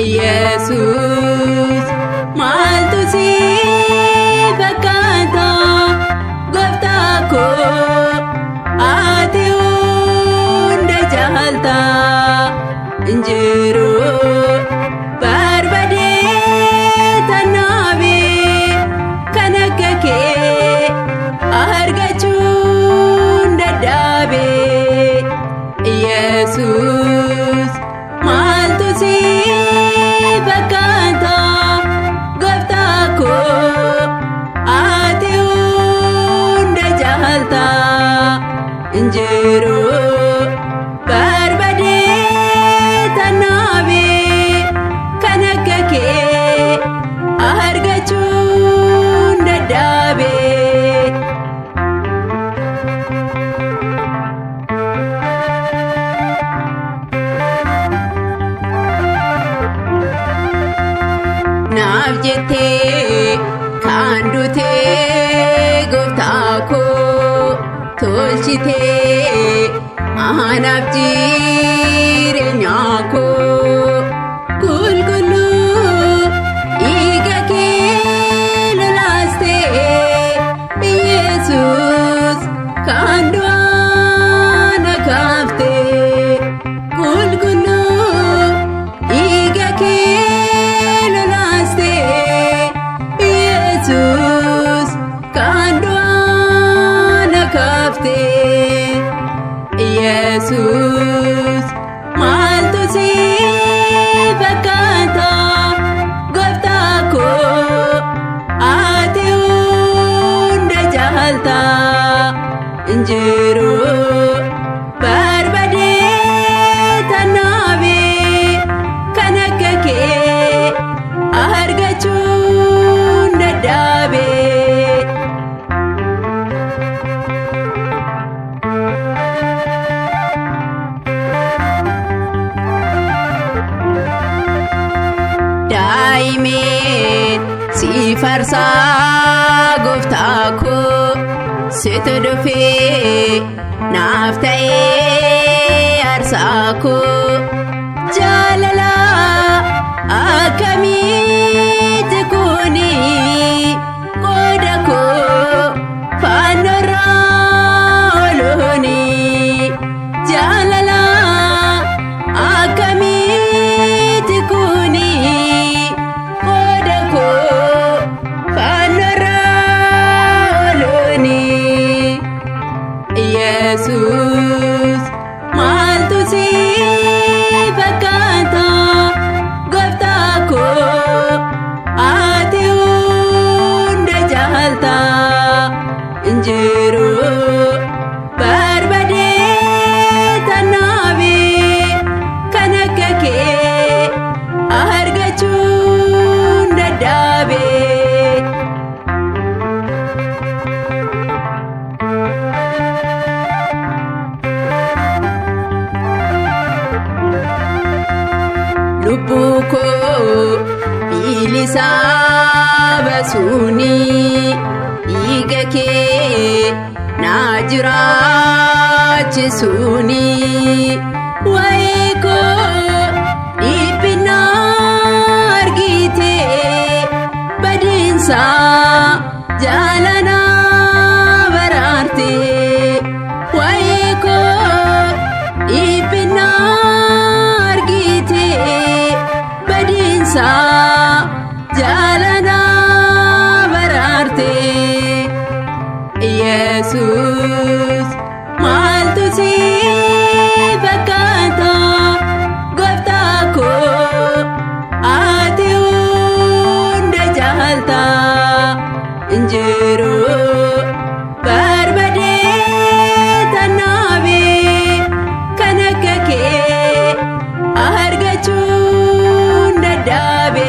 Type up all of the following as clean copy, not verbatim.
Yesus maaltu si fakkaata gooftaa koo ati hunda jaalta injiru barbadee tanaabe kan akka kee argachuun dadhabe Yesus maaltu si fakkaata gooftaa koo ati hunda jaalta injiru barbadee tanaabe kan akka kee argachuun dadhabe. Naaf jettee kan duutee gooftaa koo tolchitee anaaf jireenya koo qulqulluu dhiiga kee lolaastee Yesus kan du'aa na kaaftee qulqulluu dhiiga kee lolaastee Yesus kan du'aa na kaaftee Yesus maaltu si fakkaata gooftaa koo ati hunda jaalta injiru barbadee tanaabe kan akka kee argachuun dadhabe. Daa'imeen si farsaa gooftaa koo situ dhufee naaf ta'ee aarsaa koo jaalala akkamitti kuni qooda koo fannoorraa ooluuni jaalala akkamitti kuni qooda koo fannoorraa ooluuni Yesus maaltu si fakkaata gooftaa koo ati hunda jaalta injiru barbadee tanaabe kan akka kee argachuun dadhabe. Lubbuu koo bilisaa baasuuni dhiiga kee na jiraachisuuni waa'ee koo dhiphina argitee badiinsa jaalala baraartee waa'ee koo dhiphina badiinsa jaalala baraartee Yesus maaltu si fakkaata gooftaa koo ati hunda jaalta injiru barbadee tanaabe kan akka kee argachuun dadhabe.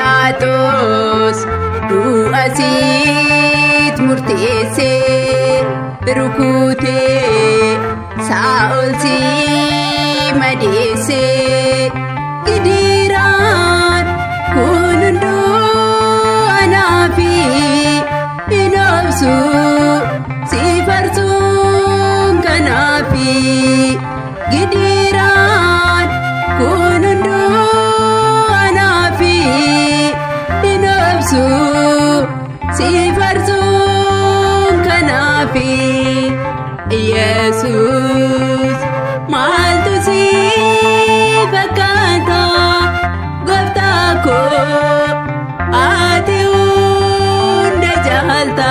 Pilaaxoos du'a siit murteessee rukutee Saa'ol si madeessee gidiraan kun hunduu anaafi obsu si farsuun kanaafi gidiraan kun hunduu anaafi hin obsu si farsuun kanaafi Yesus maaltu si fakkaata gooftaa koo ati hunda jaalta.